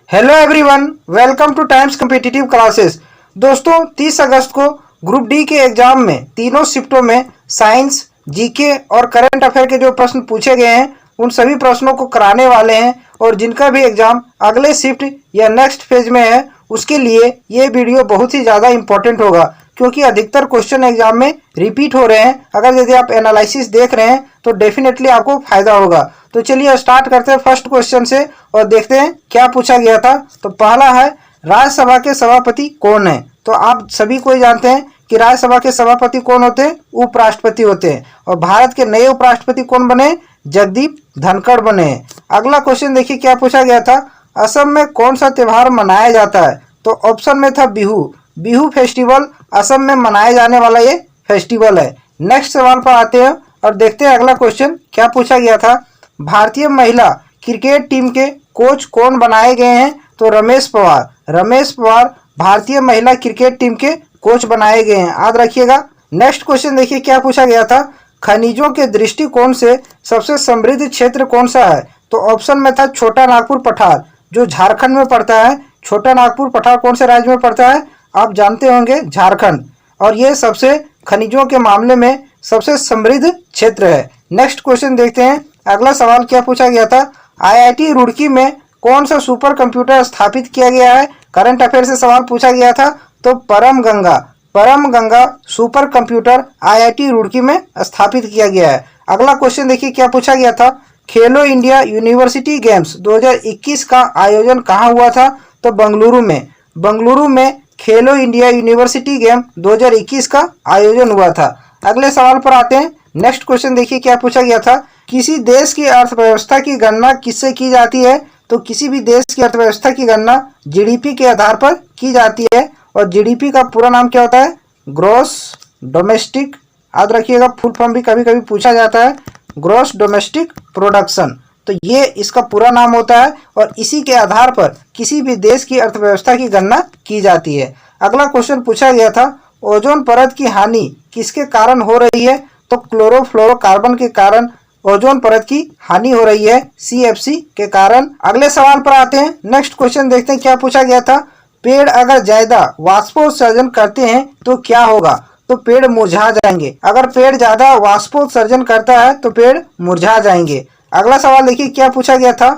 Hello everyone, welcome two times competitive classes. दोस्तों 30 अगस्त को group D के एग्जाम में तीनों शिफ्टों में साइंस, जीके और करंट अफेयर के जो प्रश्न पूछे गए हैं उन सभी प्रश्नों को कराने वाले हैं। और जिनका भी एग्जाम अगले शिफ्ट या नेक्स्ट फेज में है उसके लिए ये वीडियो बहुत ही ज़्यादा इंपॉर्टेंट होगा, क्योंकि अधिकतर क्वेश्चन एग्जाम में रिपीट हो रहे हैं। अगर यदि आप एनालिसिस देख रहे हैं तो डेफिनेटली आपको फायदा होगा। तो चलिए स्टार्ट करते हैं फर्स्ट क्वेश्चन से और देखते हैं क्या पूछा गया था। तो पहला है, राज्यसभा के सभापति कौन है? तो आप सभी को जानते हैं कि राज्यसभा के सभापति कौन होते हैं? उपराष्ट्रपति होते हैं। और भारत के नए उपराष्ट्रपति कौन बने? जगदीप धनखड़ बने। अगला क्वेश्चन देखिए क्या पूछा गया था, असम में कौन सा त्यौहार मनाया जाता है? तो ऑप्शन में था बिहू। बिहू फेस्टिवल असम में मनाया जाने वाला ये फेस्टिवल है। नेक्स्ट सवाल पर आते हैं और देखते हैं अगला क्वेश्चन क्या पूछा गया था। भारतीय महिला क्रिकेट टीम के कोच कौन बनाए गए हैं? तो रमेश पवार। रमेश पवार भारतीय महिला क्रिकेट टीम के कोच बनाए गए हैं, याद रखिएगा। नेक्स्ट क्वेश्चन देखिए क्या पूछा गया था, खनिजों के दृष्टिकोण से सबसे समृद्ध क्षेत्र कौन सा है? तो ऑप्शन में था छोटा नागपुर पठार, जो झारखंड में पड़ता है। छोटा नागपुर पठार कौन से राज्य में पड़ता है? आप जानते होंगे, झारखंड। और ये सबसे खनिजों के मामले में सबसे समृद्ध क्षेत्र है। नेक्स्ट क्वेश्चन देखते हैं अगला सवाल क्या पूछा गया था, आईआईटी रुड़की में कौन सा सुपर कंप्यूटर स्थापित किया गया है? करंट अफेयर से सवाल पूछा गया था। तो परम Ganga super computer IIT Roorkee में स्थापित किया गया है। अगला क्वेश्चन देखिए क्या पूछा गया था, खेलो इंडिया यूनिवर्सिटी गेम्स 2021 का आयोजन कहाँ हुआ था? तो बंगलुरु में खेलो इंडिया यूनिवर्सिटी गेम 2021 का आयोजन हुआ था। अगले सवाल पर आते हैं। नेक्स्ट क्वेश्चन देखिए क्या पूछा गया था, किसी देश की अर्थव्यवस्था की गणना किससे की जाती है? तो किसी भी देश की अर्थव्यवस्था की गणना जीडीपी के आधार पर की जाती है। और जीडीपी का पूरा नाम क्या होता है? ग्रॉस डोमेस्टिक, याद रखिएगा, फुल फॉर्म भी कभी कभी पूछा जाता है, ग्रॉस डोमेस्टिक प्रोडक्शन। तो ये इसका पूरा नाम होता है और इसी के आधार पर किसी भी देश की अर्थव्यवस्था की गणना की जाती है। अगला क्वेश्चन पूछा गया था, ओजोन परत की हानि किसके कारण हो रही है? तो क्लोरोफ्लोरोकार्बन के कारण ओजोन परत की हानि हो रही है, सीएफसी के कारण। अगले सवाल पर आते हैं। नेक्स्ट क्वेश्चन देखते हैं क्या पूछा गया था, पेड़ अगर ज्यादा वाष्पोत्सर्जन करते हैं तो क्या होगा? तो पेड़ मुरझा जाएंगे। अगर पेड़ ज्यादा वाष्पोत्सर्जन करता है तो पेड़ मुरझा जाएंगे। अगला सवाल देखिए क्या पूछा गया था,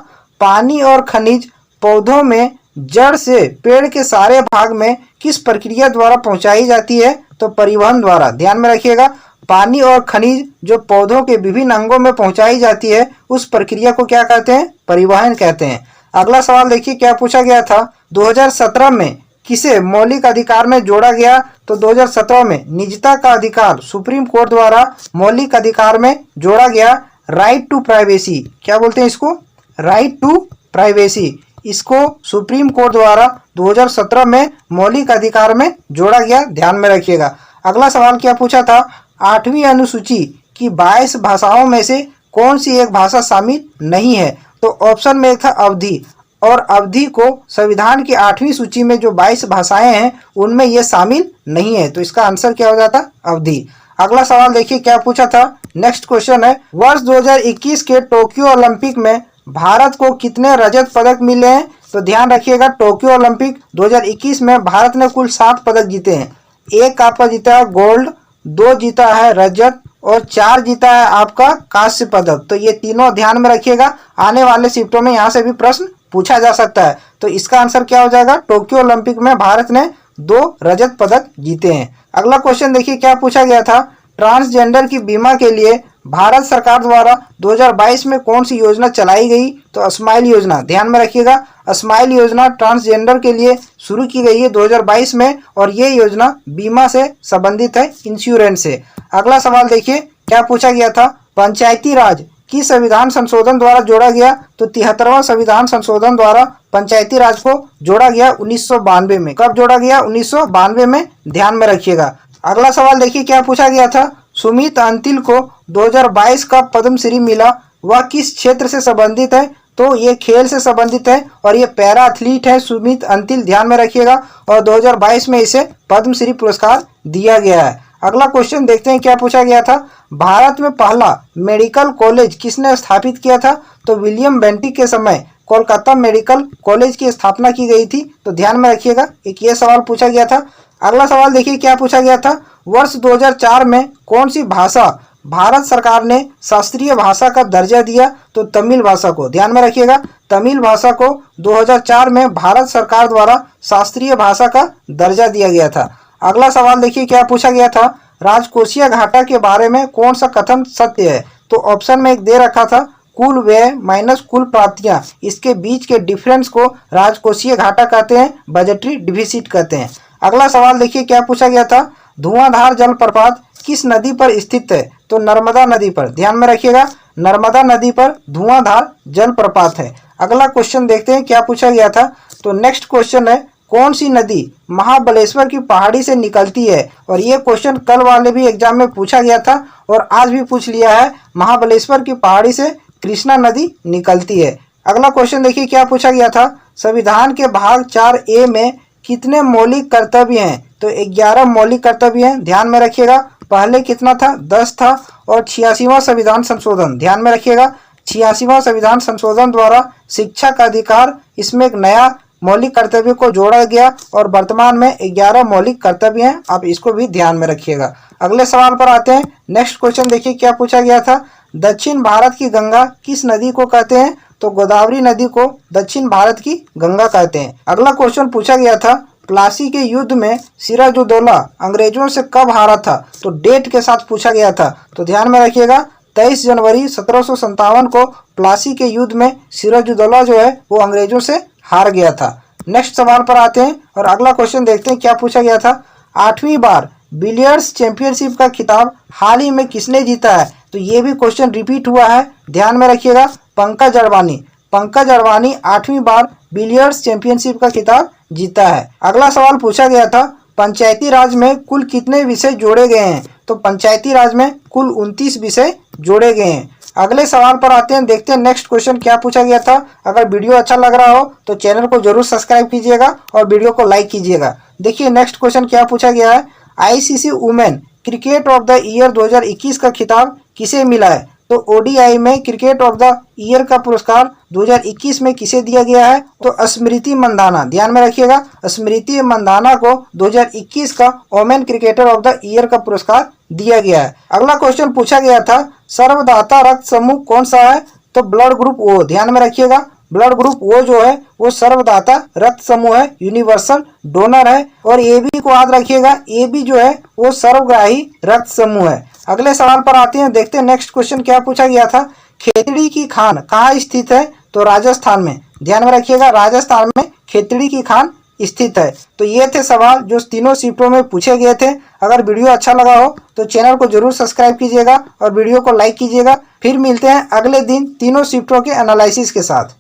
पानी और खनिज पौधों में जड़ से पेड़ के सारे भाग में किस प्रक्रिया द्वारा पहुंचाई जाती है? तो परिवहन द्वारा। ध्यान में रखिएगा, पानी और खनिज जो पौधों के विभिन्न अंगों में पहुंचाई जाती है उस प्रक्रिया को क्या कहते हैं? परिवहन कहते हैं। अगला सवाल देखिए क्या पूछा गया था, 2017 में किसे मौलिक अधिकार में जोड़ा गया? तो 2017 में निजता का अधिकार सुप्रीम कोर्ट द्वारा मौलिक अधिकार में जोड़ा गया। राइट टू प्राइवेसी, क्या बोलते हैं इसको? Right to privacy. इसको सुप्रीम कोर्ट द्वारा 2017 में मौलिक अधिकार में जोड़ा गया, ध्यान में रखिएगा। अगला सवाल क्या पूछा था, 8वीं अनुसूची की 22 भाषाओं में से कौन सी एक भाषा शामिल नहीं है? तो ऑप्शन में था अवधी। और अवधी को संविधान की 8वीं सूची में जो 22 भाषाएं हैं उनमें ये शामिल नहीं है। तो इसका आंसर क्या हो जाता? अवधी। अगला सवाल देखिए क्या पूछा था। नेक्स्ट क्वेश्चन है, वर्ष 2021 के टोक्यो ओलंपिक में भारत को कितने रजत पदक मिले हैं? तो ध्यान रखिएगा, टोक्यो ओलंपिक 2021 में भारत ने कुल 7 पदक जीते हैं। एक आपका जीता है गोल्ड, 2 जीता है रजत और 4 जीता है आपका कांस्य पदक। तो ये तीनों ध्यान में रखिएगा, आने वाले शिफ्टों में यहाँ से भी प्रश्न पूछा जा सकता है। तो इसका आंसर क्या हो जाएगा? टोक्यो ओलंपिक में भारत ने 2 रजत पदक जीते हैं। अगला क्वेश्चन देखिए क्या पूछा गया था, ट्रांसजेंडर की बीमा के लिए भारत सरकार द्वारा 2022 में कौन सी योजना चलाई गई? तो स्माइल योजना। ध्यान में रखिएगा, स्माइल योजना ट्रांसजेंडर के लिए शुरू की गई है 2022 में और ये योजना बीमा से संबंधित है, इंश्योरेंस से। अगला सवाल देखिए क्या पूछा गया था, पंचायती राज किस संविधान संशोधन द्वारा जोड़ा गया? तो 73वां संविधान संशोधन द्वारा पंचायती राज को जोड़ा गया 1992 में। कब जोड़ा गया? 1992 में, ध्यान में रखिएगा। अगला सवाल देखिए क्या पूछा गया था, सुमित अंतिल को 2022 का पद्मश्री मिला, वह किस क्षेत्र से संबंधित है? तो ये खेल से संबंधित है और ये पैरा एथलीट है सुमित अंतिल, ध्यान में रखिएगा। और 2022 में इसे पद्मश्री पुरस्कार दिया गया है। अगला क्वेश्चन देखते हैं क्या पूछा गया था, भारत में पहला मेडिकल कॉलेज किसने स्थापित किया था? तो विलियम बेंटिक के समय कोलकाता मेडिकल कॉलेज की स्थापना की गई थी? तो ध्यान में रखिएगा, एक ये सवाल पूछा गया था। अगला सवाल देखिए क्या पूछा गया था। वर्ष 2004 में कौन सी भाषा भारत सरकार ने शास्त्रीय भाषा का दर्जा दिया? तो तमिल भाषा को। ध्यान में रखिएगा, तमिल भाषा को 2004 में भारत सरकार द्वारा शास्त्रीय भाषा का दर्जा दिया गया था। अगला सवाल देखिए क्या पूछा गया था। राजकोषीय घाटा के बारे में कौन सा कथन सत्य है? तो ऑप्शन में एक दे रखा था, कुल व्यय माइनस कुल प्राप्तियां, इसके बीच के डिफरेंस को राजकोषीय घाटा कहते हैं, बजटरी डिफिसिट कहते हैं। अगला सवाल देखिए क्या पूछा गया था। धुआंधार जलप्रपात किस नदी पर स्थित है? तो नर्मदा नदी पर। ध्यान में रखिएगा, नर्मदा नदी पर धुआंधार जलप्रपात है। अगला क्वेश्चन देखते हैं क्या पूछा गया था। तो नेक्स्ट क्वेश्चन है, कौन सी नदी महाबलेश्वर की पहाड़ी से निकलती है? और ये क्वेश्चन कल वाले भी एग्जाम में पूछा गया था और आज भी पूछ लिया है। महाबलेश्वर की पहाड़ी से कृष्णा नदी निकलती है। अगला क्वेश्चन देखिए क्या पूछा गया था। संविधान के भाग 4A में कितने मौलिक कर्तव्य हैं? तो 11 मौलिक कर्तव्य हैं। ध्यान में रखिएगा, पहले कितना था? 10 था। और 86वां संविधान संशोधन, ध्यान में रखिएगा, 86वां संविधान संशोधन द्वारा शिक्षा का अधिकार, इसमें एक नया मौलिक कर्तव्य को जोड़ा गया और वर्तमान में 11 मौलिक कर्तव्य हैं। आप इसको भी ध्यान में रखिएगा। अगले सवाल पर आते हैं। नेक्स्ट क्वेश्चन देखिए क्या पूछा गया था। दक्षिण भारत की गंगा किस नदी को कहते हैं? तो गोदावरी नदी को दक्षिण भारत की गंगा कहते हैं। अगला क्वेश्चन पूछा गया था, प्लासी के युद्ध में सिराजुद्दौला अंग्रेजों से कब हारा था? तो डेट के साथ पूछा गया था। तो ध्यान में रखिएगा, 23 जनवरी 1757 को प्लासी के युद्ध में सिराजुद्दौला जो है वो अंग्रेजों से हार गया था। नेक्स्ट सवाल पर आते हैं और अगला क्वेश्चन देखते हैं क्या पूछा गया था। 8वीं बार बिलियर्ड्स चैंपियनशिप का खिताब हाल ही में किसने जीता है? तो ये भी क्वेश्चन रिपीट हुआ है, ध्यान में रखिएगा, पंकज अडवाणी। पंकज अडवाणी 8वीं बार बिलियर्ड्स चैंपियनशिप का खिताब जीता है। अगला सवाल पूछा गया था, पंचायती राज में कुल कितने विषय जोड़े गए हैं? तो पंचायती राज में कुल 29 विषय जोड़े गए हैं। अगले सवाल पर आते हैं, देखते हैं नेक्स्ट क्वेश्चन क्या पूछा गया था। अगर वीडियो अच्छा लग रहा हो तो चैनल को जरूर सब्सक्राइब कीजिएगा और वीडियो को लाइक कीजिएगा। देखिए नेक्स्ट क्वेश्चन क्या पूछा गया है। ICC women cricket of the year 2021 का खिताब किसे मिला है? तो ओडीआई में क्रिकेट ऑफ द ईयर का पुरस्कार 2021 में किसे दिया गया है? तो स्मृति मंदाना। ध्यान में रखिएगा, स्मृति मंदाना को 2021 का women cricketer of the year का पुरस्कार दिया गया है। अगला क्वेश्चन पूछा गया था, सर्वदाता रक्त समूह कौन सा है? तो ब्लड ग्रुप ओ। ध्यान में रखिएगा, ब्लड ग्रुप ओ जो है वो सर्वदाता रक्त समूह है, यूनिवर्सल डोनर है। और ए बी को याद रखिएगा, ए बी जो है वो सर्वग्राही रक्त समूह है। अगले सवाल पर आते हैं, देखते हैं नेक्स्ट क्वेश्चन क्या पूछा गया था। खेतड़ी की खान कहाँ स्थित है? तो राजस्थान में। ध्यान में रखिएगा, राजस्थान में खेतड़ी की खान स्थित है। तो ये थे सवाल जो तीनों शिफ्टों में पूछे गए थे। अगर वीडियो अच्छा लगा हो तो चैनल को जरूर सब्सक्राइब कीजिएगा और वीडियो को लाइक कीजिएगा। फिर मिलते हैं अगले दिन तीनों शिफ्टों के एनालिसिस के साथ।